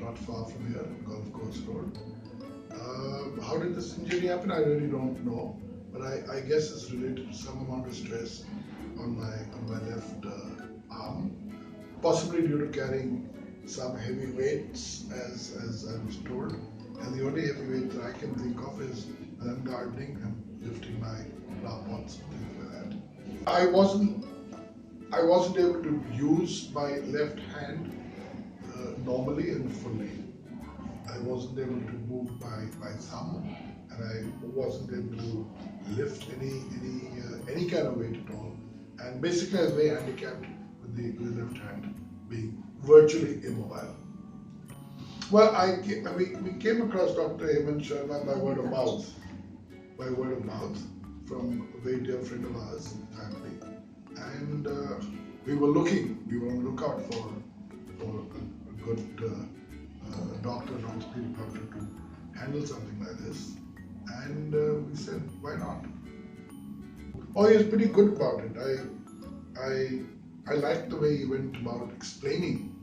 not far from here, Golf Course Road. How did this injury happen? I really don't know, but I guess it's related to some amount of stress on my left arm, possibly due to carrying some heavy weights, as I was told. And the only heavy weight that I can think of is when I'm gardening and lifting my flower pots and things like that. I wasn't able to use my left hand normally and fully. I wasn't able to move my thumb, and I wasn't able to lift any kind of weight at all. And basically, I was very handicapped with the left hand being virtually immobile. Well, we came across Dr. Hemant Sharma by word of mouth. From a very dear friend of ours in the family, and we were on the lookout for a good doctor, an orthopedic doctor, to handle something like this, and we said, why not? Oh, he was pretty good about it. I liked the way he went about explaining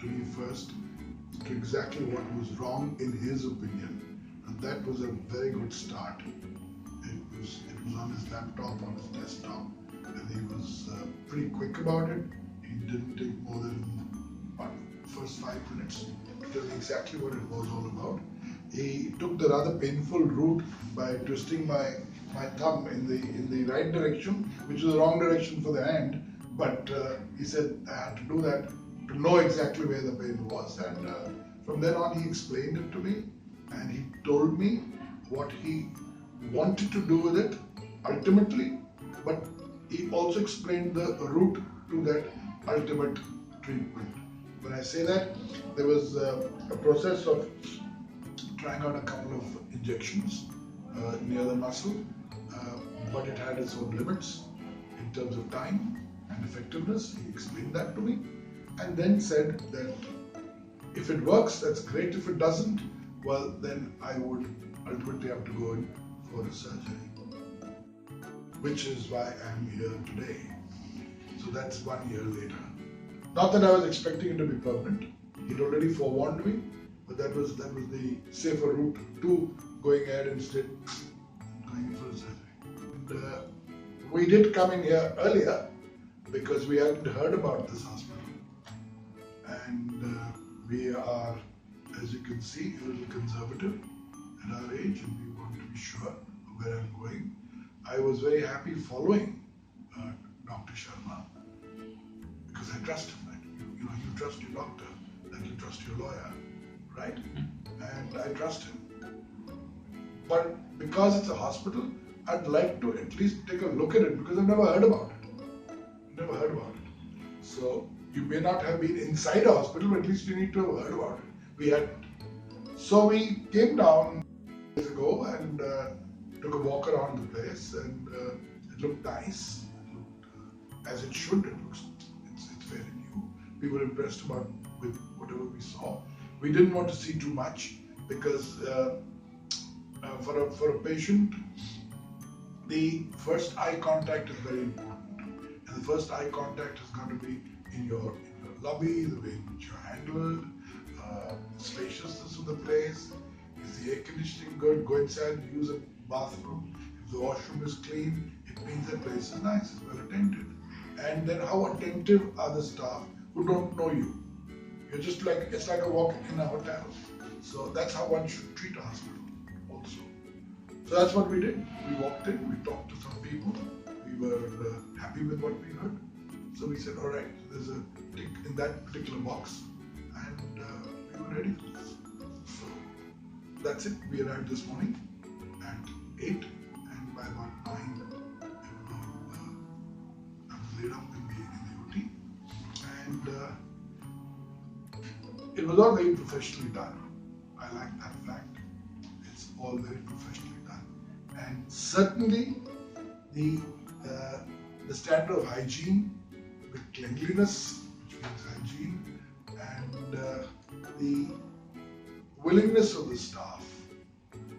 to me first to exactly what was wrong in his opinion, and that was a very good start. It was on his laptop, on his desktop, and he was pretty quick about it. He didn't take more than the first 5 minutes to tell me exactly what it was all about. He took the rather painful route by twisting my thumb in the right direction, which is the wrong direction for the hand. But he said I had to do that to know exactly where the pain was. And from then on, he explained it to me, and he told me what he wanted to do with it ultimately, but he also explained the route to that ultimate treatment. When I say that, there was a process of trying out a couple of injections near the muscle, but it had its own limits in terms of time and effectiveness. He explained that to me, and then said that if it works, that's great. If it doesn't, well, then I would ultimately have to go in for a surgery, which is why I'm here today. So that's 1 year later. Not that I was expecting it to be permanent. He'd already forewarned me, but that was the safer route to going ahead instead going in for a surgery. And we did come in here earlier because we hadn't heard about this hospital, and we are, as you can see, a little conservative at our age, and we want to be sure of where I'm going. I was very happy following Dr. Sharma because I trust him. Right? You trust your doctor like you trust your lawyer, right? And I trust him. But because it's a hospital, I'd like to at least take a look at it because I've never heard about it. So you may not have been inside a hospital, but at least you need to have heard about it. We hadn't. So we came down days ago and took a walk around the place, and it looked nice. It looked as it should. It's fairly new. We were impressed with whatever we saw. We didn't want to see too much because for a patient, the first eye contact is very important, and the first eye contact has got to be in your lobby, the way in which you're handled, the spaciousness of the place. Is the air conditioning good? Go inside and use a bathroom. If the washroom is clean, it means that place is nice, it's well attended. And then how attentive are the staff who don't know you? You're just like, it's like a walk in a hotel. So that's how one should treat a hospital also. So that's what we did. We walked in, we talked to some people, we were happy with what we heard. So we said, all right, there's a tick in that particular box, and we were ready for this. So that's it. We arrived this morning at 8, and by about 9, I was laid up in the OT, and it was all very professionally done. I like that fact. It's all very professionally done, and certainly the standard of hygiene, the cleanliness, which means hygiene, and the willingness of the staff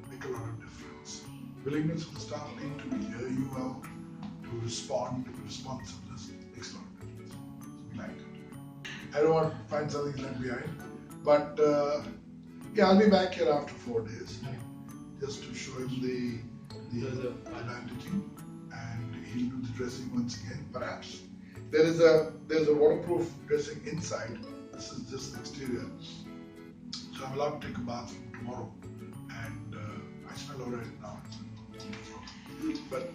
make a lot of difference. Willingness of the staff being to hear you out, to respond, responsiveness makes a lot of difference. So we liked it. I don't want to find something left behind. But yeah, I'll be back here after 4 days, just to show him the bandaging, and he'll do the dressing once again. Perhaps there's a waterproof dressing inside. This is just the exterior, so I'm allowed to take a bath from tomorrow, and I smell already now. But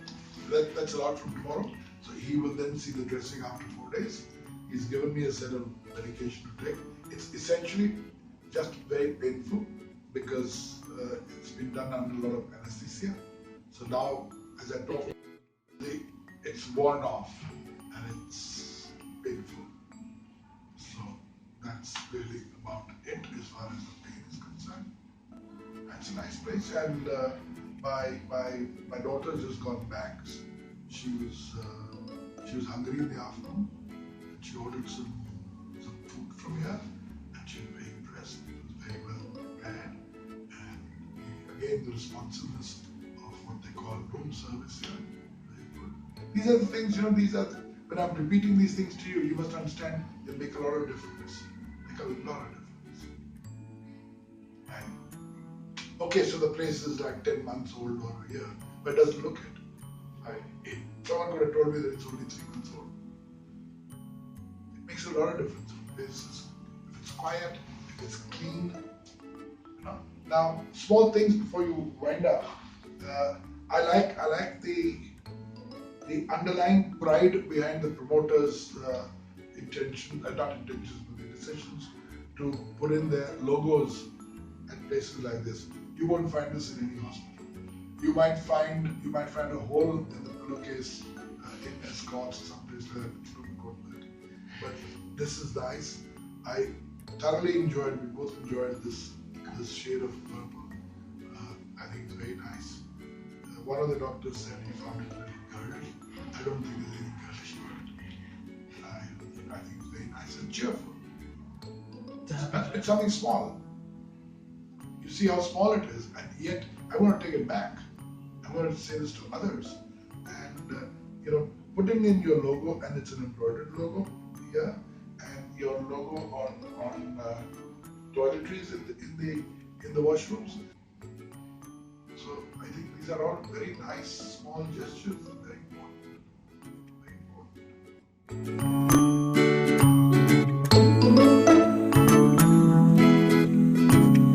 that's allowed from tomorrow. So he will then see the dressing after 4 days. He's given me a set of medication to take. It's essentially just very painful because it's been done under a lot of anesthesia. So now, as I talk, it's worn off and it's painful. So that's really about it as far as the pain is concerned. It's a nice place, and my daughter's just gone back. She was hungry in the afternoon, and she ordered some food from here, and she was very impressed. It was very well prepared, and again the responsiveness of what they call room service here, very good. These are the things, these are when I'm repeating these things to you, you must understand they make a lot of difference. Make a lot of difference. And okay, so the place is like 10 months old or a year, but it doesn't look it. Someone could have told me that it's only 3 months old. It makes a lot of difference. If it's quiet, if it's clean. Now, small things before you wind up. I like the underlying pride behind the promoters' not intentions, but their decisions to put in their logos at places like this. You won't find this in any hospital. You might find a hole in the pillowcase in Escorts or someplace where people don't go to it. But this is nice. I thoroughly enjoyed. We both enjoyed this shade of purple. I think it's very nice. One of the doctors said he found it a little girly. I don't think there's any girlish about it. I think it's very nice and cheerful. It's something small. You see how small it is, and yet I want to take it back. I'm going to say this to others, and putting in your logo, and it's an embroidered logo here, and your logo on toiletries in the washrooms. So I think these are all very nice small gestures and very important. Very important.